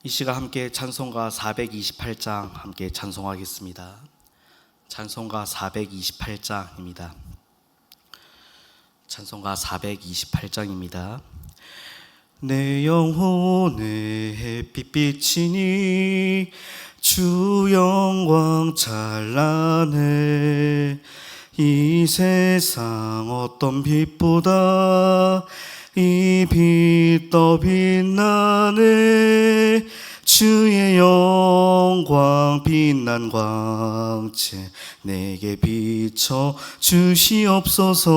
이 시간 함께 찬송가 428장 함께 찬송하겠습니다. 찬송가 428장입니다. 찬송가 428장입니다. 내 영혼의 햇빛 비치니 주 영광 찬란해. 이 세상 어떤 빛보다 이 빛 더 빛나네. 주의 영광 빛난 광채 내게 비춰 주시옵소서.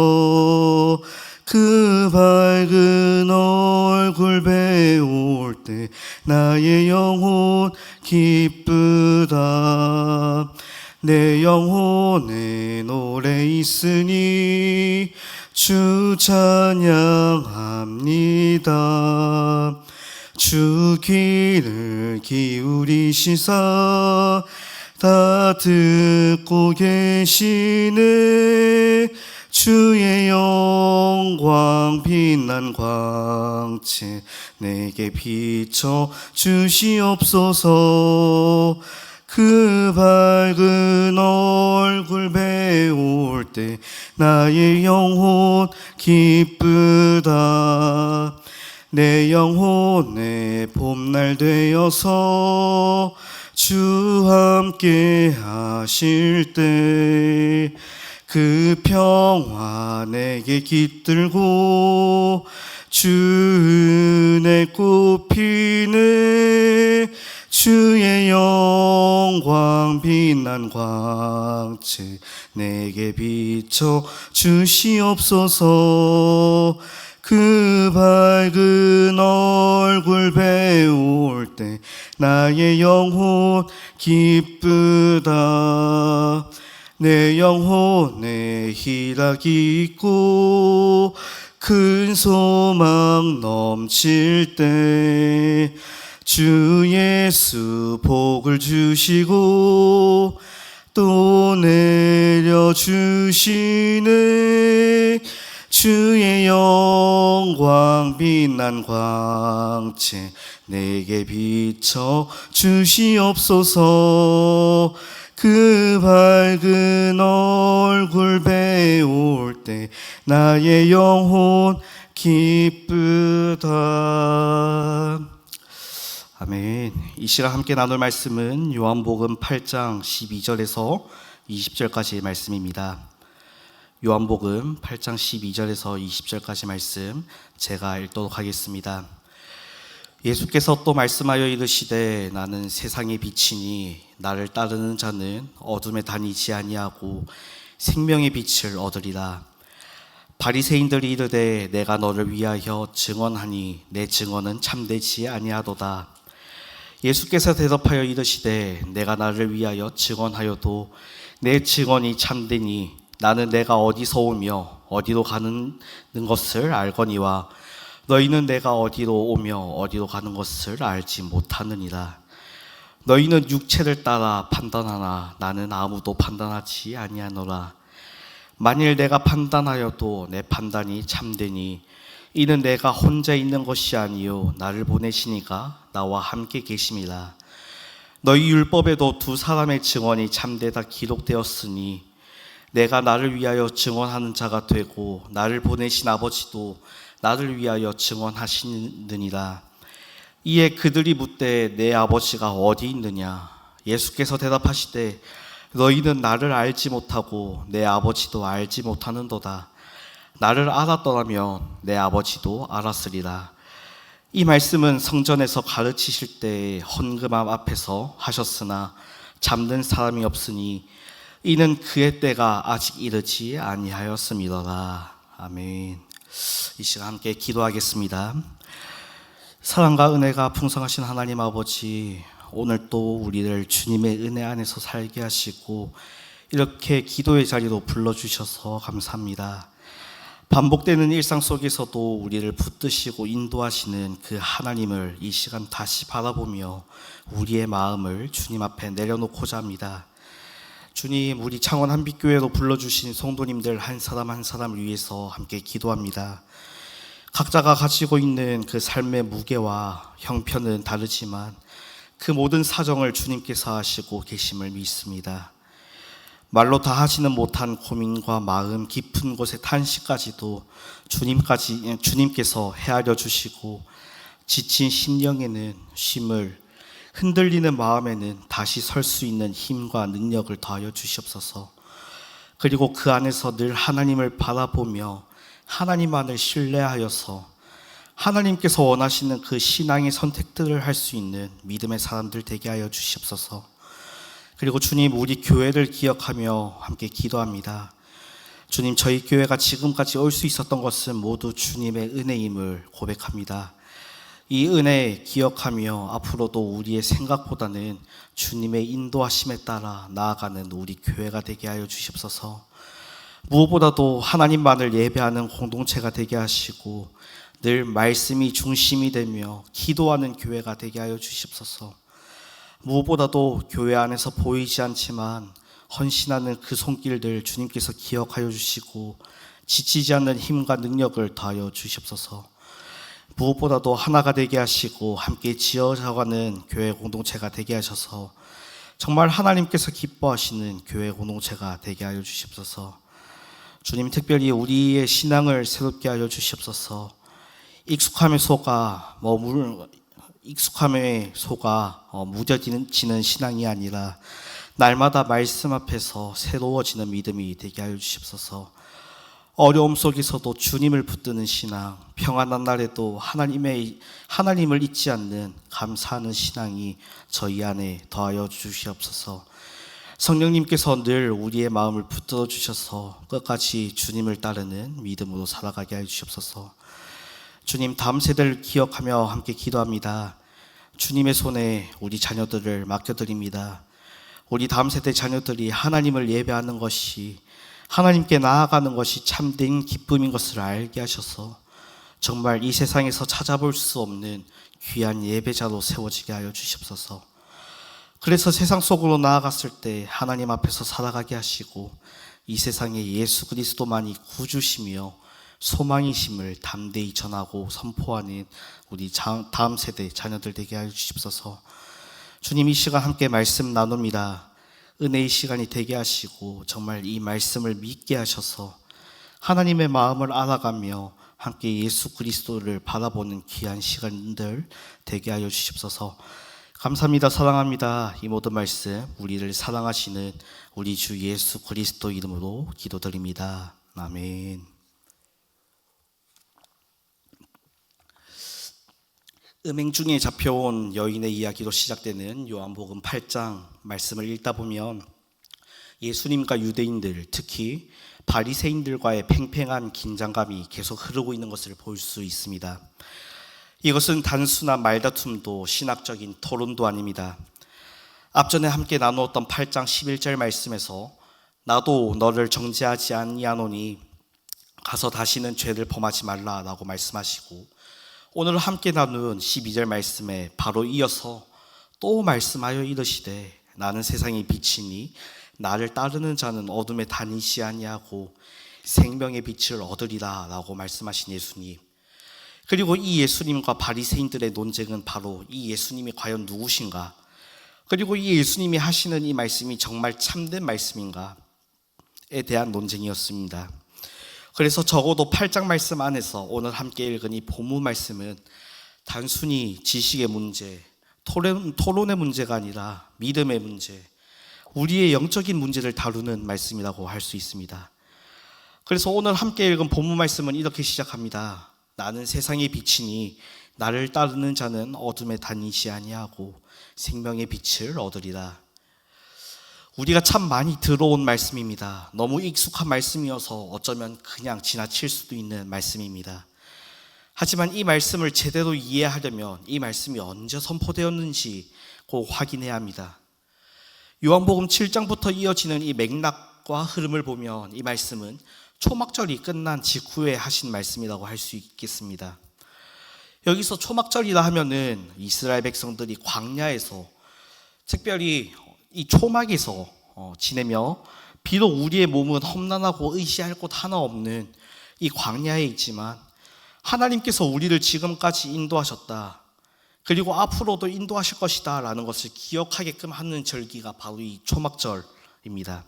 그 밝은 얼굴 배울 때 나의 영혼 기쁘다. 내 영혼에 노래 있으니 주 찬양합니다. 주 귀를 기울이시사 다 듣고 계시네. 주의 영광 빛난 광채 내게 비춰 주시옵소서. 그 밝은 얼굴 배울 때 나의 영혼 기쁘다. 내 영혼의 봄날 되어서 주 함께 하실 때 그 평화 내게 깃들고 주 은혜 꽃피네. 주의 영광 빛난 광채 내게 비춰 주시옵소서. 그 밝은 얼굴 배울 때 나의 영혼 기쁘다. 내 영혼에 희락이 있고 큰 소망 넘칠 때 주 예수 복을 주시고 또 내려주시네. 주의 영광 빛난 광채 내게 비춰 주시옵소서. 그 밝은 얼굴 배울 때 나의 영혼 기쁘다. 아멘. 이 시간 함께 나눌 말씀은 요한복음 8장 12절에서 20절까지의 말씀입니다. 요한복음 8장 12절에서 20절까지 말씀 제가 읽도록 하겠습니다. 예수께서 또 말씀하여 이르시되 나는 세상의 빛이니 나를 따르는 자는 어둠에 다니지 아니하고 생명의 빛을 얻으리라. 바리새인들이 이르되 내가 너를 위하여 증언하니 내 증언은 참되지 아니하도다. 예수께서 대답하여 이르시되 내가 나를 위하여 증언하여도 내 증언이 참되니 나는 내가 어디서 오며 어디로 가는 것을 알거니와 너희는 내가 어디로 오며 어디로 가는 것을 알지 못하느니라. 너희는 육체를 따라 판단하나 나는 아무도 판단하지 아니하노라. 만일 내가 판단하여도 내 판단이 참되니 이는 내가 혼자 있는 것이 아니요 나를 보내시니가 나와 함께 계심이라. 너희 율법에도 두 사람의 증언이 참되다 기록되었으니 내가 나를 위하여 증언하는 자가 되고 나를 보내신 아버지도 나를 위하여 증언하시느니라. 이에 그들이 묻되 내 아버지가 어디 있느냐? 예수께서 대답하시되 너희는 나를 알지 못하고 내 아버지도 알지 못하는도다. 나를 알았더라면 내 아버지도 알았으리라. 이 말씀은 성전에서 가르치실 때 헌금함 앞에서 하셨으나 잡는 사람이 없으니 이는 그의 때가 아직 이르지 아니하였음이더라. 아멘. 이 시간 함께 기도하겠습니다. 사랑과 은혜가 풍성하신 하나님 아버지, 오늘 또 우리를 주님의 은혜 안에서 살게 하시고 이렇게 기도의 자리로 불러주셔서 감사합니다. 반복되는 일상 속에서도 우리를 붙드시고 인도하시는 그 하나님을 이 시간 다시 바라보며 우리의 마음을 주님 앞에 내려놓고자 합니다. 주님, 우리 창원 한빛교회로 불러주신 성도님들 한 사람 한 사람을 위해서 함께 기도합니다. 각자가 가지고 있는 그 삶의 무게와 형편은 다르지만 그 모든 사정을 주님께서 하시고 계심을 믿습니다. 말로 다 하지는 못한 고민과 마음 깊은 곳의 탄식까지도 주님께서 헤아려 주시고, 지친 심령에는 쉼을, 흔들리는 마음에는 다시 설 수 있는 힘과 능력을 더하여 주시옵소서. 그리고 그 안에서 늘 하나님을 바라보며 하나님만을 신뢰하여서 하나님께서 원하시는 그 신앙의 선택들을 할 수 있는 믿음의 사람들 되게 하여 주시옵소서. 그리고 주님, 우리 교회를 기억하며 함께 기도합니다. 주님, 저희 교회가 지금까지 올 수 있었던 것은 모두 주님의 은혜임을 고백합니다. 이 은혜 기억하며 앞으로도 우리의 생각보다는 주님의 인도하심에 따라 나아가는 우리 교회가 되게 하여 주시옵소서. 무엇보다도 하나님만을 예배하는 공동체가 되게 하시고 늘 말씀이 중심이 되며 기도하는 교회가 되게 하여 주시옵소서. 무엇보다도 교회 안에서 보이지 않지만 헌신하는 그 손길들 주님께서 기억하여 주시고 지치지 않는 힘과 능력을 더하여 주시옵소서. 무엇보다도 하나가 되게 하시고 함께 지어져가는 교회 공동체가 되게 하셔서 정말 하나님께서 기뻐하시는 교회 공동체가 되게 하여 주시옵소서. 주님, 특별히 우리의 신앙을 새롭게 하여 주시옵소서. 익숙함에 속아 무뎌지는 신앙이 아니라 날마다 말씀 앞에서 새로워지는 믿음이 되게 하여 주시옵소서. 어려움 속에서도 주님을 붙드는 신앙, 평안한 날에도 하나님을 잊지 않는 감사하는 신앙이 저희 안에 더하여 주시옵소서. 성령님께서 늘 우리의 마음을 붙들어 주셔서 끝까지 주님을 따르는 믿음으로 살아가게 하여 주시옵소서. 주님, 다음 세대를 기억하며 함께 기도합니다. 주님의 손에 우리 자녀들을 맡겨드립니다. 우리 다음 세대 자녀들이 하나님을 예배하는 것이, 하나님께 나아가는 것이 참된 기쁨인 것을 알게 하셔서 정말 이 세상에서 찾아볼 수 없는 귀한 예배자로 세워지게 하여 주시옵소서. 그래서 세상 속으로 나아갔을 때 하나님 앞에서 살아가게 하시고 이 세상에 예수 그리스도만이 구주시며 소망이심을 담대히 전하고 선포하는 우리 다음 세대 자녀들 되게 하여 주시옵소서. 주님, 이 시간 함께 말씀 나눕니다. 은혜의 시간이 되게 하시고 정말 이 말씀을 믿게 하셔서 하나님의 마음을 알아가며 함께 예수 그리스도를 바라보는 귀한 시간들 되게 하여 주시옵소서. 감사합니다. 사랑합니다. 이 모든 말씀 우리를 사랑하시는 우리 주 예수 그리스도 이름으로 기도드립니다. 아멘. 음행 중에 잡혀온 여인의 이야기로 시작되는 요한복음 8장 말씀을 읽다 보면 예수님과 유대인들, 특히 바리새인들과의 팽팽한 긴장감이 계속 흐르고 있는 것을 볼 수 있습니다. 이것은 단순한 말다툼도 신학적인 토론도 아닙니다. 앞전에 함께 나누었던 8장 11절 말씀에서 나도 너를 정죄하지 아니하노니 가서 다시는 죄를 범하지 말라라고 말씀하시고, 오늘 함께 나눈 12절 말씀에 바로 이어서 또 말씀하여 이르시되 나는 세상의 빛이니 나를 따르는 자는 어둠에 다니지 아니하고 생명의 빛을 얻으리라 라고 말씀하신 예수님. 그리고 이 예수님과 바리새인들의 논쟁은 바로 이 예수님이 과연 누구신가, 그리고 이 예수님이 하시는 이 말씀이 정말 참된 말씀인가에 대한 논쟁이었습니다. 그래서 적어도 8장 말씀 안에서 오늘 함께 읽은 이 본문 말씀은 단순히 지식의 문제, 토론의 문제가 아니라 믿음의 문제, 우리의 영적인 문제를 다루는 말씀이라고 할 수 있습니다. 그래서 오늘 함께 읽은 본문 말씀은 이렇게 시작합니다. 나는 세상의 빛이니 나를 따르는 자는 어둠에 다니지 아니하고 생명의 빛을 얻으리라. 우리가 참 많이 들어온 말씀입니다. 너무 익숙한 말씀이어서 어쩌면 그냥 지나칠 수도 있는 말씀입니다. 하지만 이 말씀을 제대로 이해하려면 이 말씀이 언제 선포되었는지 꼭 확인해야 합니다. 요한복음 7장부터 이어지는 이 맥락과 흐름을 보면 이 말씀은 초막절이 끝난 직후에 하신 말씀이라고 할 수 있겠습니다. 여기서 초막절이라 하면은 이스라엘 백성들이 광야에서, 특별히 이 초막에서 지내며 비록 우리의 몸은 험난하고 의지할 곳 하나 없는 이 광야에 있지만 하나님께서 우리를 지금까지 인도하셨다. 그리고 앞으로도 인도하실 것이다 라는 것을 기억하게끔 하는 절기가 바로 이 초막절입니다.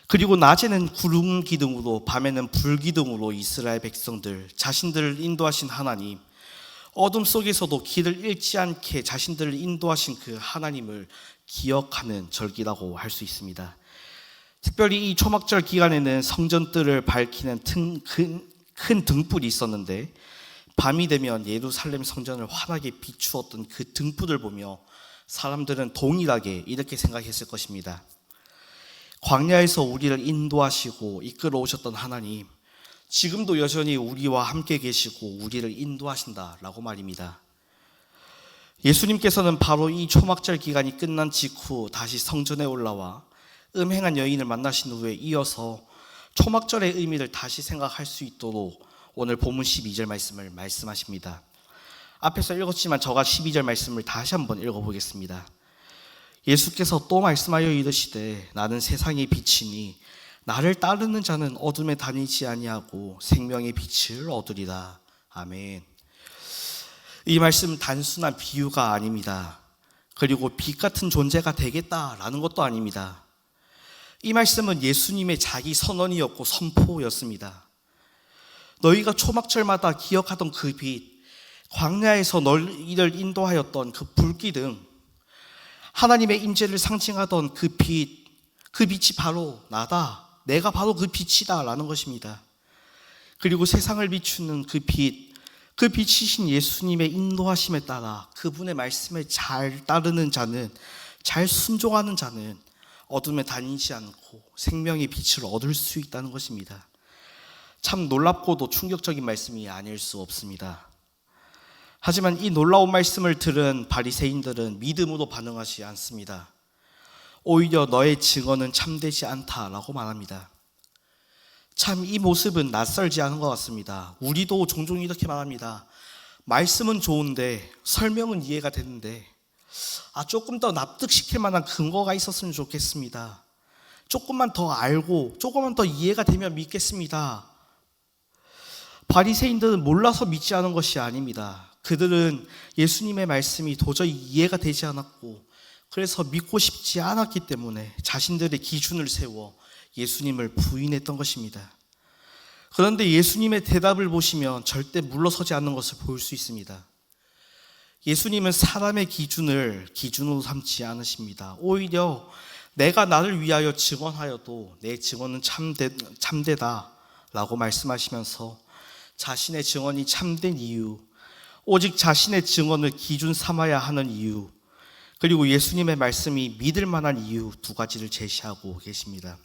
그리고 낮에는 구름 기둥으로 밤에는 불 기둥으로 이스라엘 백성들 자신들을 인도하신 하나님, 어둠 속에서도 길을 잃지 않게 자신들을 인도하신 그 하나님을 기억하는 절기라고 할 수 있습니다. 특별히 이 초막절 기간에는 성전뜰을 밝히는 큰 등불이 있었는데, 밤이 되면 예루살렘 성전을 환하게 비추었던 그 등불을 보며 사람들은 동일하게 이렇게 생각했을 것입니다. 광야에서 우리를 인도하시고 이끌어 오셨던 하나님, 지금도 여전히 우리와 함께 계시고 우리를 인도하신다라고 말입니다. 예수님께서는 바로 이 초막절 기간이 끝난 직후 다시 성전에 올라와 음행한 여인을 만나신 후에 이어서 초막절의 의미를 다시 생각할 수 있도록 오늘 본문 12절 말씀을 말씀하십니다. 앞에서 읽었지만 저가 12절 말씀을 다시 한번 읽어보겠습니다. 예수께서 또 말씀하여 이르시되 나는 세상의 빛이니 나를 따르는 자는 어둠에 다니지 아니하고 생명의 빛을 얻으리라. 아멘. 이 말씀은 단순한 비유가 아닙니다. 그리고 빛 같은 존재가 되겠다라는 것도 아닙니다. 이 말씀은 예수님의 자기 선언이었고 선포였습니다. 너희가 초막절마다 기억하던 그 빛, 광야에서 너희를 인도하였던 그 불기둥, 하나님의 임재를 상징하던 그 빛, 그 빛이 바로 나다. 내가 바로 그 빛이다 라는 것입니다. 그리고 세상을 비추는 그 빛, 그 빛이신 예수님의 인도하심에 따라 그분의 말씀에 잘 따르는 자는, 잘 순종하는 자는 어둠에 다니지 않고 생명의 빛을 얻을 수 있다는 것입니다. 참 놀랍고도 충격적인 말씀이 아닐 수 없습니다. 하지만 이 놀라운 말씀을 들은 바리새인들은 믿음으로 반응하지 않습니다. 오히려 너의 증언은 참되지 않다라고 말합니다. 참 이 모습은 낯설지 않은 것 같습니다. 우리도 종종 이렇게 말합니다. 말씀은 좋은데 설명은 이해가 되는데 조금 더 납득시킬 만한 근거가 있었으면 좋겠습니다. 조금만 더 알고 조금만 더 이해가 되면 믿겠습니다. 바리새인들은 몰라서 믿지 않은 것이 아닙니다. 그들은 예수님의 말씀이 도저히 이해가 되지 않았고 그래서 믿고 싶지 않았기 때문에 자신들의 기준을 세워 예수님을 부인했던 것입니다. 그런데 예수님의 대답을 보시면 절대 물러서지 않는 것을 볼 수 있습니다. 예수님은 사람의 기준을 기준으로 삼지 않으십니다. 오히려 내가 나를 위하여 증언하여도 내 증언은 참되다 라고 말씀하시면서 자신의 증언이 참된 이유, 오직 자신의 증언을 기준 삼아야 하는 이유, 그리고 예수님의 말씀이 믿을 만한 이유 두 가지를 제시하고 계십니다.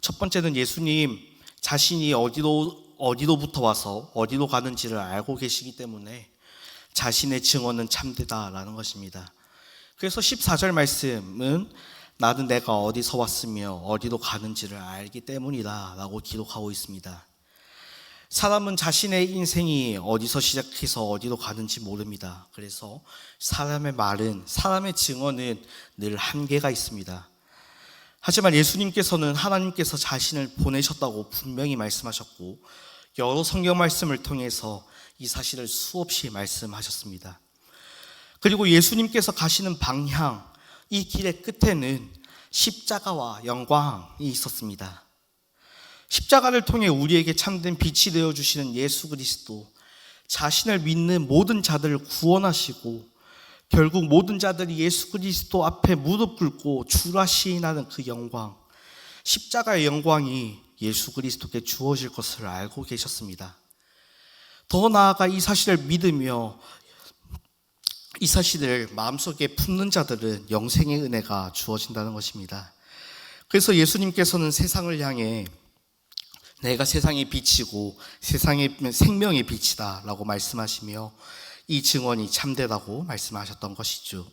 첫 번째는 예수님 자신이 어디로부터 와서 어디로 가는지를 알고 계시기 때문에 자신의 증언은 참되다라는 것입니다. 그래서 14절 말씀은 나는 내가 어디서 왔으며 어디로 가는지를 알기 때문이다 라고 기록하고 있습니다. 사람은 자신의 인생이 어디서 시작해서 어디로 가는지 모릅니다. 그래서 사람의 말은, 사람의 증언은 늘 한계가 있습니다. 하지만 예수님께서는 하나님께서 자신을 보내셨다고 분명히 말씀하셨고 여러 성경 말씀을 통해서 이 사실을 수없이 말씀하셨습니다. 그리고 예수님께서 가시는 방향, 이 길의 끝에는 십자가와 영광이 있었습니다. 십자가를 통해 우리에게 참된 빛이 되어주시는 예수 그리스도, 자신을 믿는 모든 자들을 구원하시고 결국 모든 자들이 예수 그리스도 앞에 무릎 꿇고 주라 시인하는 그 영광, 십자가의 영광이 예수 그리스도께 주어질 것을 알고 계셨습니다. 더 나아가 이 사실을 믿으며 이 사실을 마음속에 품는 자들은 영생의 은혜가 주어진다는 것입니다. 그래서 예수님께서는 세상을 향해 내가 세상의 빛이고 세상의 생명의 빛이다 라고 말씀하시며 이 증언이 참되다고 말씀하셨던 것이죠.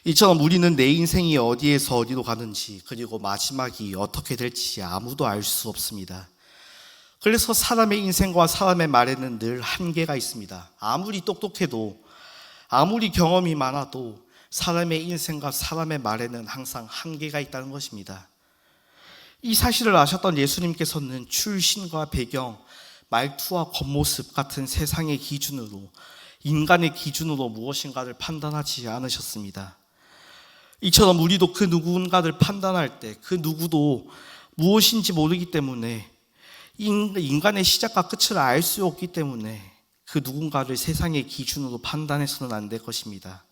이처럼 우리는 내 인생이 어디에서 어디로 가는지 그리고 마지막이 어떻게 될지 아무도 알 수 없습니다. 그래서 사람의 인생과 사람의 말에는 늘 한계가 있습니다. 아무리 똑똑해도 아무리 경험이 많아도 사람의 인생과 사람의 말에는 항상 한계가 있다는 것입니다. 이 사실을 아셨던 예수님께서는 출신과 배경, 말투와 겉모습 같은 세상의 기준으로, 인간의 기준으로 무엇인가를 판단하지 않으셨습니다. 이처럼 우리도 그 누군가를 판단할 때 그 누구도 무엇인지 모르기 때문에, 인간의 시작과 끝을 알 수 없기 때문에 그 누군가를 세상의 기준으로 판단해서는 안 될 것입니다.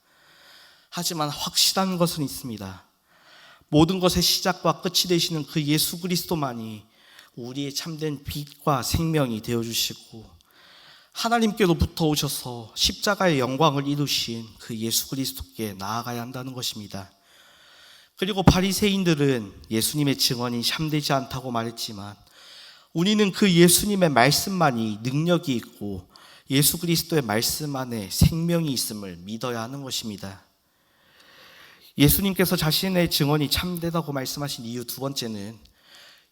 하지만 확실한 것은 있습니다. 모든 것의 시작과 끝이 되시는 그 예수 그리스도만이 우리의 참된 빛과 생명이 되어주시고, 하나님께로부터 오셔서 십자가의 영광을 이루신 그 예수 그리스도께 나아가야 한다는 것입니다. 그리고 바리새인들은 예수님의 증언이 참되지 않다고 말했지만, 우리는 그 예수님의 말씀만이 능력이 있고 예수 그리스도의 말씀 안에 생명이 있음을 믿어야 하는 것입니다. 예수님께서 자신의 증언이 참되다고 말씀하신 이유 두 번째는,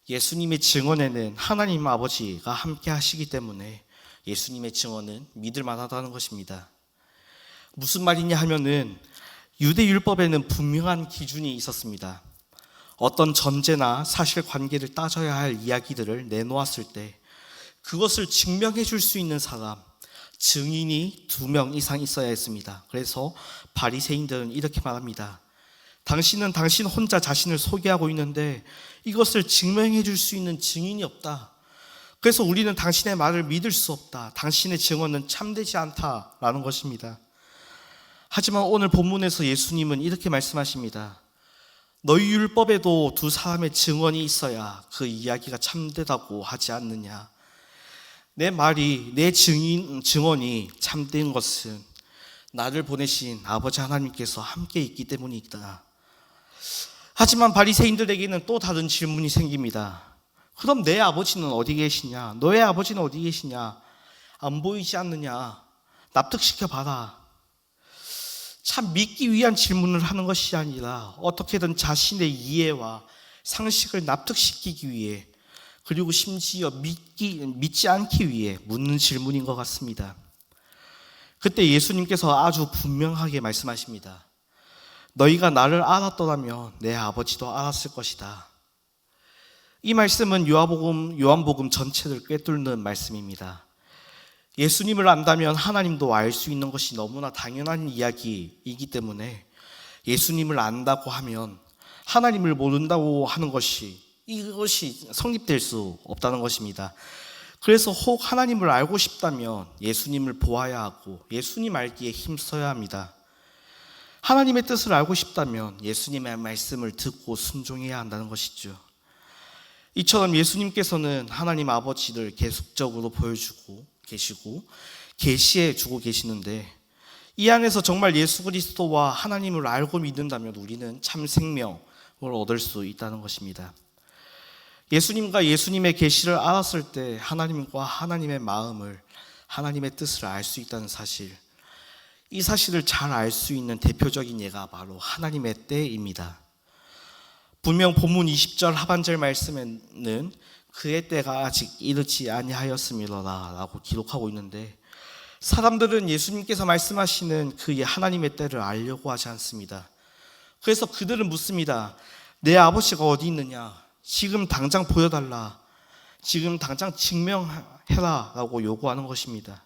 예수님의 증언에는 하나님 아버지가 함께 하시기 때문에 예수님의 증언은 믿을 만하다는 것입니다. 무슨 말이냐 하면은, 유대율법에는 분명한 기준이 있었습니다. 어떤 전제나 사실관계를 따져야 할 이야기들을 내놓았을 때 그것을 증명해 줄 수 있는 사람, 증인이 2명 이상 있어야 했습니다. 그래서 바리새인들은 이렇게 말합니다. 당신은 당신 혼자 자신을 소개하고 있는데 이것을 증명해 줄 수 있는 증인이 없다. 그래서 우리는 당신의 말을 믿을 수 없다. 당신의 증언은 참되지 않다라는 것입니다. 하지만 오늘 본문에서 예수님은 이렇게 말씀하십니다. 너희 율법에도 2 사람의 증언이 있어야 그 이야기가 참되다고 하지 않느냐. 내 말이, 내 증언이 참된 것은 나를 보내신 아버지 하나님께서 함께 있기 때문이다. 하지만 바리새인들에게는 또 다른 질문이 생깁니다. 그럼 내 아버지는 어디 계시냐? 너의 아버지는 어디 계시냐? 안 보이지 않느냐? 납득시켜봐라. 참 믿기 위한 질문을 하는 것이 아니라 어떻게든 자신의 이해와 상식을 납득시키기 위해, 그리고 심지어 믿지 않기 위해 묻는 질문인 것 같습니다. 그때 예수님께서 아주 분명하게 말씀하십니다. 너희가 나를 알았더라면 내 아버지도 알았을 것이다. 이 말씀은 요한복음 전체를 꿰뚫는 말씀입니다. 예수님을 안다면 하나님도 알 수 있는 것이 너무나 당연한 이야기이기 때문에, 예수님을 안다고 하면 하나님을 모른다고 하는 이것이 성립될 수 없다는 것입니다. 그래서 혹 하나님을 알고 싶다면 예수님을 보아야 하고 예수님 알기에 힘써야 합니다. 하나님의 뜻을 알고 싶다면 예수님의 말씀을 듣고 순종해야 한다는 것이죠. 이처럼 예수님께서는 하나님 아버지를 계속적으로 보여주고 계시고 계시해 주고 계시는데, 이 안에서 정말 예수 그리스도와 하나님을 알고 믿는다면 우리는 참 생명을 얻을 수 있다는 것입니다. 예수님과 예수님의 계시를 알았을 때 하나님과 하나님의 마음을, 하나님의 뜻을 알 수 있다는 사실, 이 사실을 잘 알 수 있는 대표적인 예가 바로 하나님의 때입니다. 분명 본문 20절 하반절 말씀에는 그의 때가 아직 이르지 아니하였음이로라 라고 기록하고 있는데, 사람들은 예수님께서 말씀하시는 그의 하나님의 때를 알려고 하지 않습니다. 그래서 그들은 묻습니다. 내 아버지가 어디 있느냐? 지금 당장 보여달라. 지금 당장 증명해라 라고 요구하는 것입니다.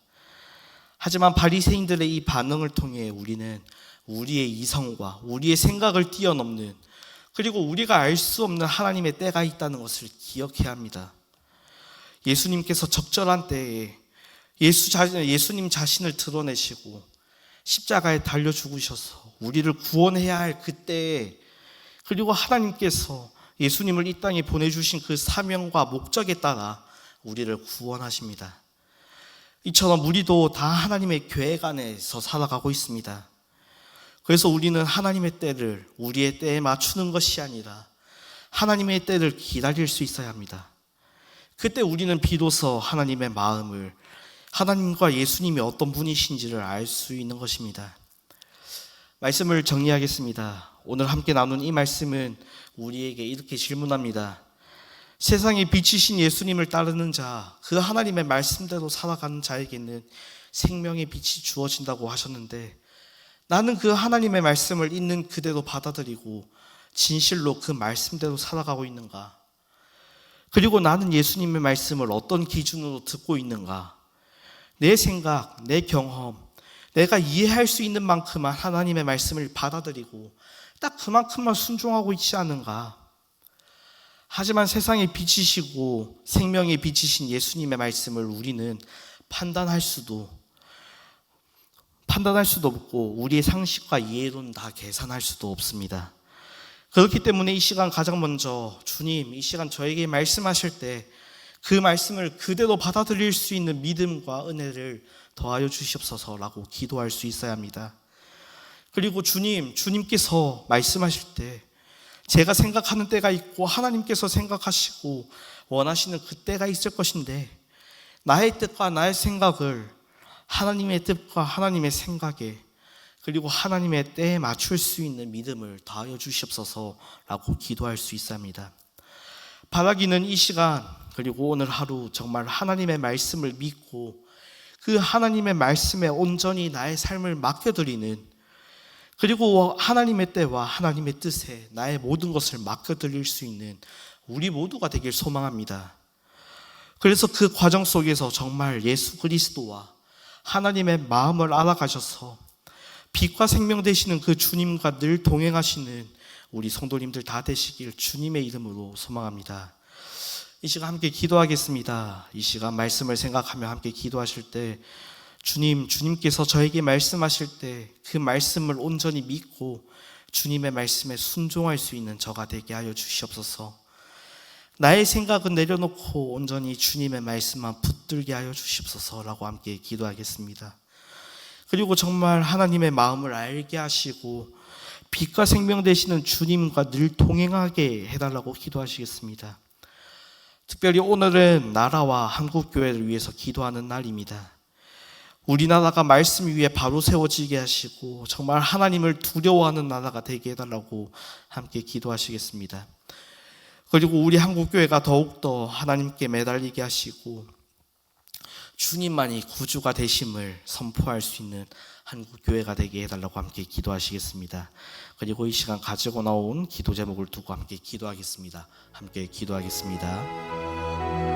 하지만 바리새인들의 이 반응을 통해 우리는 우리의 이성과 우리의 생각을 뛰어넘는, 그리고 우리가 알 수 없는 하나님의 때가 있다는 것을 기억해야 합니다. 예수님께서 적절한 때에 예수님 자신을 드러내시고 십자가에 달려 죽으셔서 우리를 구원해야 할 그때에, 그리고 하나님께서 예수님을 이 땅에 보내주신 그 사명과 목적에 따라 우리를 구원하십니다. 이처럼 우리도 다 하나님의 계획 안에서 살아가고 있습니다. 그래서 우리는 하나님의 때를 우리의 때에 맞추는 것이 아니라 하나님의 때를 기다릴 수 있어야 합니다. 그때 우리는 비로소 하나님의 마음을, 하나님과 예수님이 어떤 분이신지를 알 수 있는 것입니다. 말씀을 정리하겠습니다. 오늘 함께 나눈 이 말씀은 우리에게 이렇게 질문합니다. 세상에 빛이신 예수님을 따르는 자, 그 하나님의 말씀대로 살아가는 자에게는 생명의 빛이 주어진다고 하셨는데, 나는 그 하나님의 말씀을 있는 그대로 받아들이고 진실로 그 말씀대로 살아가고 있는가? 그리고 나는 예수님의 말씀을 어떤 기준으로 듣고 있는가? 내 생각, 내 경험, 내가 이해할 수 있는 만큼만 하나님의 말씀을 받아들이고 딱 그만큼만 순종하고 있지 않은가? 하지만 세상의 빛이시고 생명의 빛이신 예수님의 말씀을 우리는 판단할 수도 없고 우리의 상식과 이해로는 다 계산할 수도 없습니다. 그렇기 때문에 이 시간 가장 먼저 주님, 이 시간 저에게 말씀하실 때 그 말씀을 그대로 받아들일 수 있는 믿음과 은혜를 더하여 주시옵소서라고 기도할 수 있어야 합니다. 그리고 주님께서 말씀하실 때 제가 생각하는 때가 있고 하나님께서 생각하시고 원하시는 그 때가 있을 것인데 나의 뜻과 나의 생각을 하나님의 뜻과 하나님의 생각에 그리고 하나님의 때에 맞출 수 있는 믿음을 더하여 주시옵소서라고 기도할 수 있어야 합니다. 바라기는 이 시간 그리고 오늘 하루 정말 하나님의 말씀을 믿고 그 하나님의 말씀에 온전히 나의 삶을 맡겨드리는, 그리고 하나님의 때와 하나님의 뜻에 나의 모든 것을 맡겨드릴 수 있는 우리 모두가 되길 소망합니다. 그래서 그 과정 속에서 정말 예수 그리스도와 하나님의 마음을 알아가셔서 빛과 생명 되시는 그 주님과 늘 동행하시는 우리 성도님들 다 되시길 주님의 이름으로 소망합니다. 이 시간 함께 기도하겠습니다. 이 시간 말씀을 생각하며 함께 기도하실 때 주님께서 저에게 말씀하실 때 그 말씀을 온전히 믿고 주님의 말씀에 순종할 수 있는 저가 되게 하여 주시옵소서. 나의 생각은 내려놓고 온전히 주님의 말씀만 붙들게 하여 주시옵소서라고 함께 기도하겠습니다. 그리고 정말 하나님의 마음을 알게 하시고 빛과 생명 되시는 주님과 늘 동행하게 해달라고 기도하시겠습니다. 특별히 오늘은 나라와 한국교회를 위해서 기도하는 날입니다. 우리나라가 말씀 위에 바로 세워지게 하시고 정말 하나님을 두려워하는 나라가 되게 해달라고 함께 기도하시겠습니다. 그리고 우리 한국교회가 더욱더 하나님께 매달리게 하시고 주님만이 구주가 되심을 선포할 수 있는 한국교회가 되게 해달라고 함께 기도하시겠습니다. 그리고 이 시간 가지고 나온 기도 제목을 두고 함께 기도하겠습니다. 함께 기도하겠습니다.